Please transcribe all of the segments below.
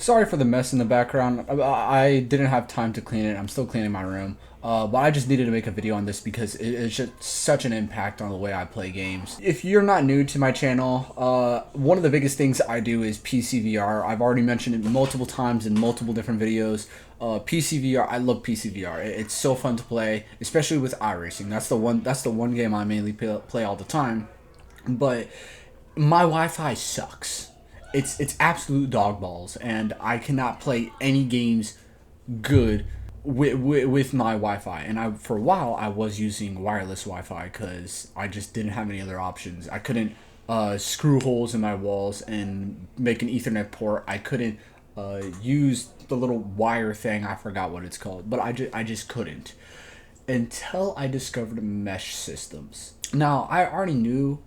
Sorry for the mess in the background. I didn't have time to clean it. I'm still cleaning my room. But I just needed to make a video on this because it's just such an impact on the way I play games. If you're not new to my channel, one of the biggest things I do is PCVR. I've already mentioned it multiple times in multiple different videos. PCVR, I love PCVR. It's so fun to play, especially with iRacing. That's the one game I mainly play all the time. But my Wi-Fi sucks. It's absolute dog balls, and I cannot play any games good with my Wi-Fi. And for a while I was using wireless Wi-Fi because I just didn't have any other options. I couldn't screw holes in my walls and make an Ethernet port. I couldn't use the little wire thing. I forgot what it's called, but I just couldn't until I discovered mesh systems. Now I already knew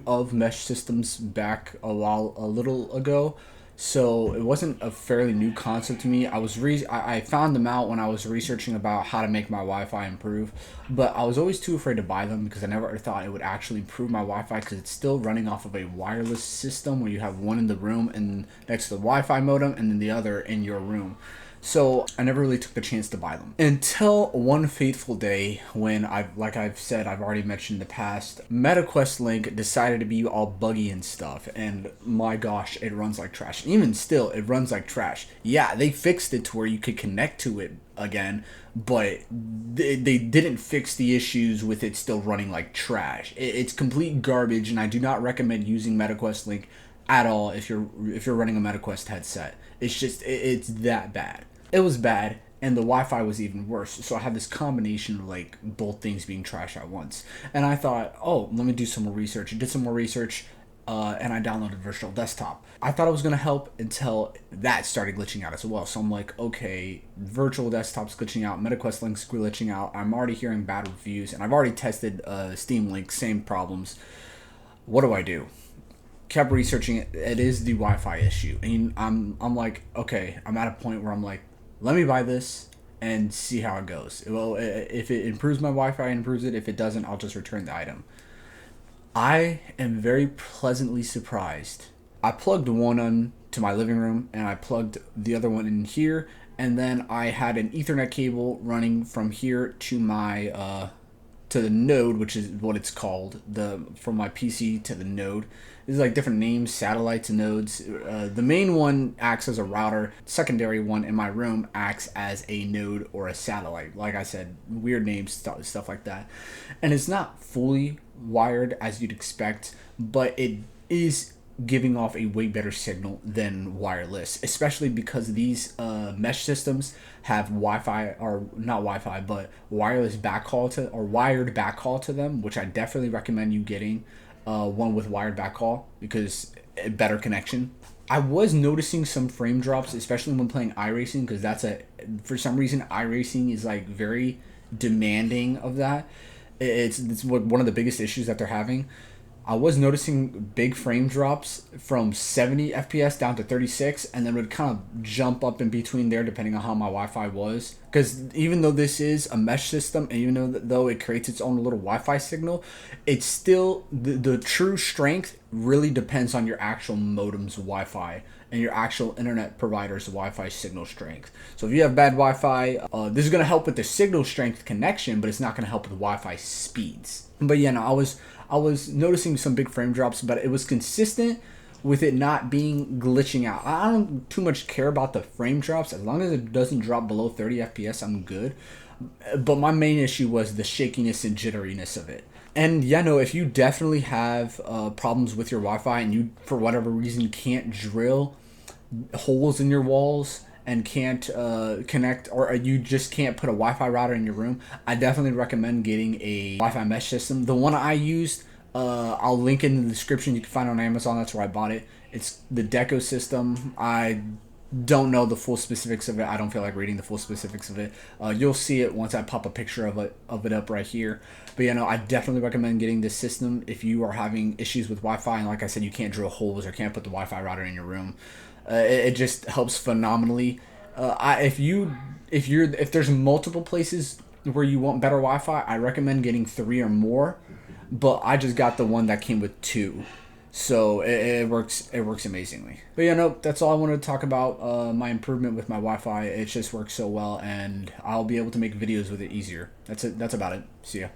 of mesh systems back a little ago, so it wasn't a fairly new concept to me. I found them out when I was researching about how to make my Wi-Fi improve, but I was always too afraid to buy them because I never thought it would actually improve my Wi-Fi because it's still running off of a wireless system where you have one in the room and next to the Wi-Fi modem and then the other in your room. So I never really took the chance to buy them until one fateful day when like I've said, I've already mentioned in the past, MetaQuest Link decided to be all buggy and stuff, and my gosh, it runs like trash. Even still, it runs like trash. Yeah, they fixed it to where you could connect to it again, but they didn't fix the issues with it still running like trash. It's complete garbage, and I do not recommend using MetaQuest Link at all if you're running a MetaQuest headset. It's that bad. It was bad, and the Wi-Fi was even worse. So I had this combination of like both things being trash at once. And I thought, oh, let me do some more research. I did some more research, and I downloaded Virtual Desktop. I thought it was gonna help until that started glitching out as well. So I'm like, okay, Virtual Desktop's glitching out, MetaQuest Link's glitching out. I'm already hearing bad reviews, and I've already tested Steam Link, same problems. What do I do? Kept researching it. It is the Wi-Fi issue, and I'm like, okay, I'm at a point where I'm like, let me buy this and see how it goes. Well, if it improves my Wi-Fi, it improves it. If it doesn't, I'll just return the item. I am very pleasantly surprised. I plugged one on to my living room and I plugged the other one in here, and then I had an Ethernet cable running from here to my to the node, which is what it's called, from my PC to the node. There's like different names, satellites and nodes. The main one acts as a router. Secondary one in my room acts as a node or a satellite. Like I said, weird names, stuff like that. And it's not fully wired as you'd expect, but it is giving off a way better signal than wireless, especially because these mesh systems have Wi-Fi, or not Wi-Fi, but wireless backhaul to, or wired backhaul to them, which I definitely recommend you getting one with wired backhaul because better connection. I was noticing some frame drops, especially when playing iRacing, because for some reason iRacing is like very demanding of that. It's one of the biggest issues that they're having. I was noticing big frame drops from 70 FPS down to 36, and then would kind of jump up in between there depending on how my Wi-Fi was. Because even though this is a mesh system, and even though it creates its own little Wi-Fi signal, it's still, the true strength really depends on your actual modem's Wi-Fi and your actual internet provider's Wi-Fi signal strength. So if you have bad Wi-Fi, this is going to help with the signal strength connection, but it's not going to help with Wi-Fi speeds. But yeah, no, I was noticing some big frame drops, but it was consistent with it not being glitching out. I don't too much care about the frame drops. As long as it doesn't drop below 30 FPS, I'm good. But my main issue was the shakiness and jitteriness of it. And yeah, no, if you definitely have problems with your Wi-Fi and you, for whatever reason, can't drill holes in your walls and can't connect, or you just can't put a Wi-Fi router in your room, I definitely recommend getting a Wi-Fi mesh system. The one I used, I'll link in the description. You can find it on Amazon. That's where I bought it. It's the Deco system. I don't know the full specifics of it. I don't feel like reading the full specifics of it. You'll see it once I pop a picture of it up right here. But you know, I definitely recommend getting this system if you are having issues with Wi-Fi, and like I said, you can't drill holes or can't put the Wi-Fi router in your room. It just helps phenomenally. If there's multiple places where you want better Wi-Fi, I recommend getting 3 or more. But I just got the one that came with 2. So it works amazingly. But yeah, no, that's all I wanted to talk about. My improvement with my Wi-Fi. It just works so well, and I'll be able to make videos with it easier. That's it. That's about it. See ya.